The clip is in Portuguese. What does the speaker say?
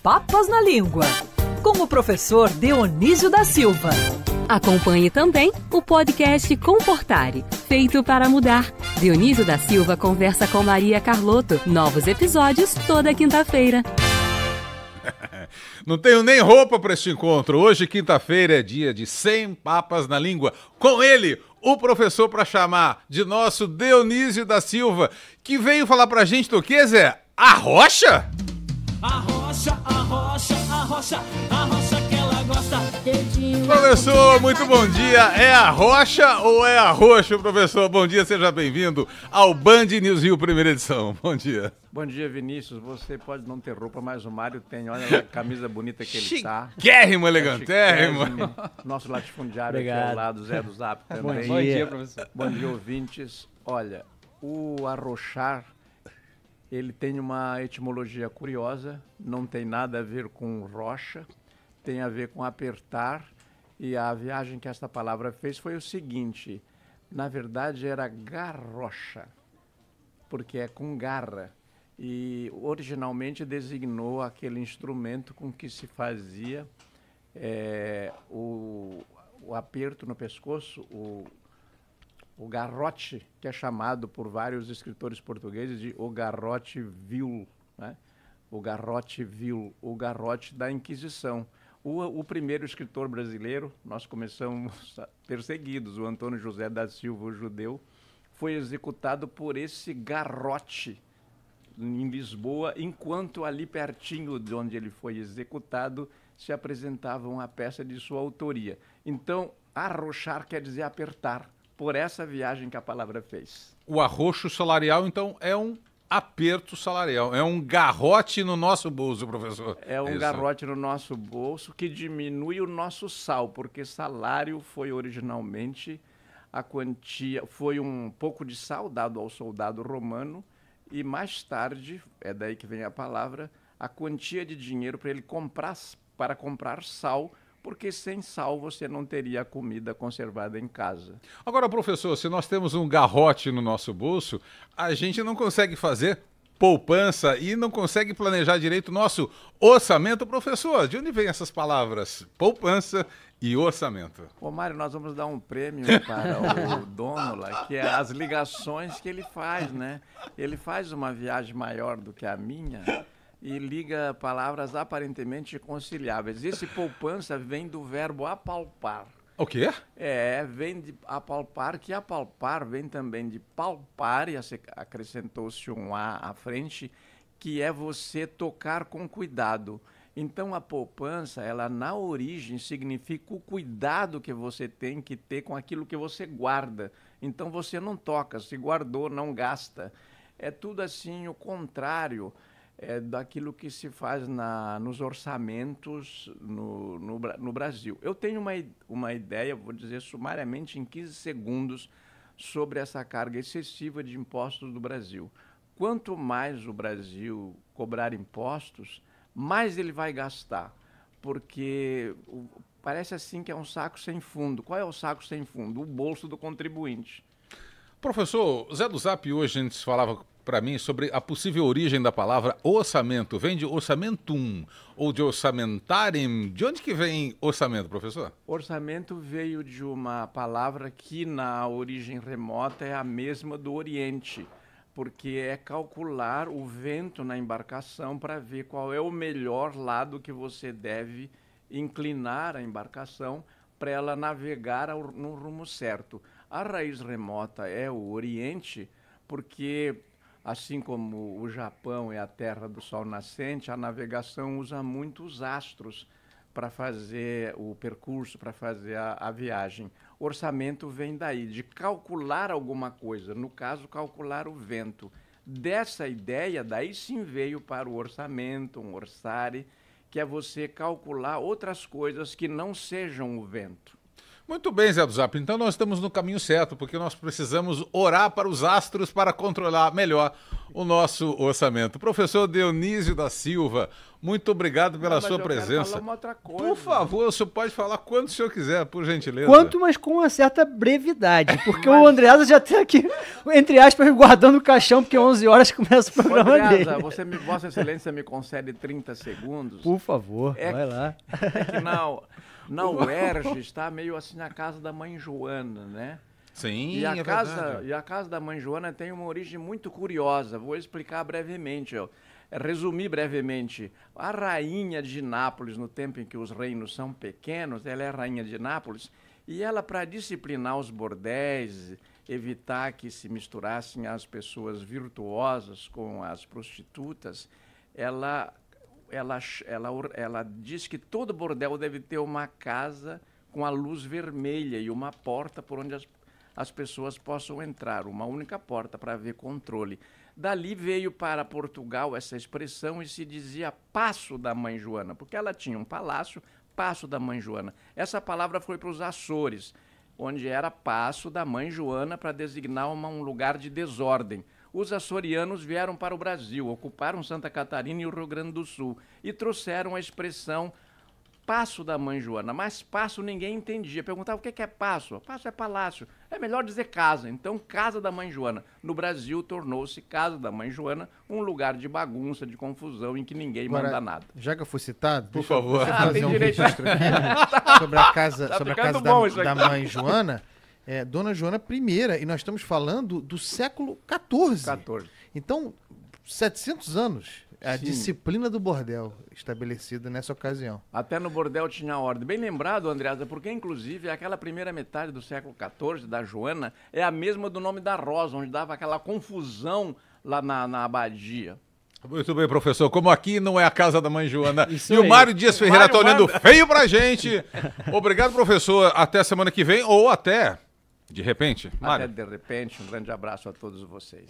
Papas na Língua, com o professor Dionísio da Silva. Acompanhe também o podcast Comportare, feito para mudar. Dionísio da Silva conversa com Maria Carlotto. Novos episódios toda quinta-feira. Não tenho nem roupa para este encontro. Hoje, quinta-feira, é dia de 100 Papas na Língua. Com ele, o professor para chamar de nosso Dionísio da Silva, que veio falar pra gente do que, Zé? A rocha? A rocha, a rocha, a rocha, a rocha que ela gosta. Professor, muito bom dia. É a rocha ou é a roxa, professor? Bom dia, seja bem-vindo ao Band News Rio, primeira edição. Bom dia. Bom dia, Vinícius. Você pode não ter roupa, mas o Mário tem. Olha a camisa bonita que ele tá. Chiquérrimo, elegantérrimo. Nosso latifundiário aqui ao lado, Zé do Zap também. Bom dia, professor. Bom dia, ouvintes. Olha, o arrochar, ele tem uma etimologia curiosa, não tem nada a ver com rocha, tem a ver com apertar, e a viagem que esta palavra fez foi o seguinte: na verdade era garrocha, porque é com garra, e originalmente designou aquele instrumento com que se fazia o aperto no pescoço, o garrote, que é chamado por vários escritores portugueses de o garrote vil, né? O garrote vil, o garrote da Inquisição. O primeiro escritor brasileiro, nós começamos perseguidos, o Antônio José da Silva, o judeu, foi executado por esse garrote em Lisboa, enquanto ali pertinho de onde ele foi executado se apresentava uma peça de sua autoria. Então, arrochar quer dizer apertar, por essa viagem que a palavra fez. O arroxo salarial, então, é um aperto salarial, é um garrote no nosso bolso, professor. É um garrote no nosso bolso que diminui o nosso sal, porque salário foi originalmente a quantia, foi um pouco de sal dado ao soldado romano, e mais tarde, é daí que vem a palavra, a quantia de dinheiro para comprar sal, porque sem sal você não teria comida conservada em casa. Agora, professor, se nós temos um garrote no nosso bolso, a gente não consegue fazer poupança e não consegue planejar direito o nosso orçamento. Professor, de onde vêm essas palavras? Poupança e orçamento. Ô, Mário, nós vamos dar um prêmio para o dono lá, que é as ligações que ele faz, né? Ele faz uma viagem maior do que a minha e liga palavras aparentemente conciliáveis. Esse poupança vem do verbo apalpar. O quê? Vem de apalpar, que apalpar vem também de palpar, e acrescentou-se um A à frente, que é você tocar com cuidado. Então, a poupança, ela na origem significa o cuidado que você tem que ter com aquilo que você guarda. Então, você não toca, se guardou, não gasta. É tudo assim o contrário daquilo que se faz nos orçamentos no Brasil. Eu tenho uma ideia, vou dizer sumariamente em 15 segundos, sobre essa carga excessiva de impostos do Brasil. Quanto mais o Brasil cobrar impostos, mais ele vai gastar, porque parece assim que é um saco sem fundo. Qual é o saco sem fundo? O bolso do contribuinte. Professor, Zé do Zap hoje antes falava para mim sobre a possível origem da palavra orçamento. Vem de orçamentum ou de orçamentarem? De onde que vem orçamento, professor? Orçamento veio de uma palavra que na origem remota é a mesma do Oriente, porque é calcular o vento na embarcação para ver qual é o melhor lado que você deve inclinar a embarcação para ela navegar no rumo certo. A raiz remota é o Oriente, porque assim como o Japão é a terra do sol nascente, a navegação usa muitos astros para fazer o percurso, para fazer a viagem. Orçamento vem daí, de calcular alguma coisa, no caso, calcular o vento. Dessa ideia, daí sim veio para o orçamento, um orsare, que é você calcular outras coisas que não sejam o vento. Muito bem, Zé do Zap. Então nós estamos no caminho certo, porque nós precisamos orar para os astros para controlar melhor o nosso orçamento. Professor Dionísio da Silva, Muito obrigado pela Mas sua eu quero presença. falar uma outra coisa. Por favor, o senhor pode falar quanto o senhor quiser, por gentileza. Quanto, mas com uma certa brevidade. Porque o Andreasa já tá aqui, entre aspas, guardando o caixão, porque 11 horas começa o programa Andreasa, dele. Vossa Excelência me concede 30 segundos. Por favor, É vai lá. É que na UERJ está meio assim a casa da mãe Joana, né? Sim, E a, é casa, verdade. e a casa da mãe Joana tem uma origem muito curiosa. Vou explicar brevemente. Resumir brevemente. A rainha de Nápoles, no tempo em que os reinos são pequenos, ela é a rainha de Nápoles, e ela, para disciplinar os bordéis, evitar que se misturassem as pessoas virtuosas com as prostitutas, ela diz que todo bordel deve ter uma casa com a luz vermelha e uma porta por onde as pessoas possam entrar, uma única porta para haver controle. Dali veio para Portugal essa expressão e se dizia Paço da Mãe Joana, porque ela tinha um palácio, Paço da Mãe Joana. Essa palavra foi para os Açores, onde era Paço da Mãe Joana para designar um lugar de desordem. Os açorianos vieram para o Brasil, ocuparam Santa Catarina e o Rio Grande do Sul e trouxeram a expressão Paço da Mãe Joana, mas paço ninguém entendia. Perguntava o que é paço? Paço é palácio. É melhor dizer casa. Então, Casa da Mãe Joana. No Brasil, tornou-se Casa da Mãe Joana um lugar de bagunça, de confusão, em que ninguém manda nada. Já que eu fui citado, Por favor. deixa eu fazer tem um direito. registro aqui sobre a casa, Tá sobre a ficando casa bom isso da aqui. Mãe Joana. Dona Joana I, e nós estamos falando do século XIV. 14. Então, 700 anos, a Sim. disciplina do bordel estabelecida nessa ocasião. Até no bordel tinha ordem. Bem lembrado, Andreasa, porque inclusive aquela primeira metade do século XIV, da Joana, é a mesma do nome da Rosa, onde dava aquela confusão lá na abadia. Muito bem, professor. Como aqui não é a casa da mãe Joana Isso e o aí. Mário Dias Ferreira Mário está olhando manda. feio pra gente. Obrigado, professor. Até semana que vem ou até, de repente. Até Mário. de repente, um grande abraço a todos vocês.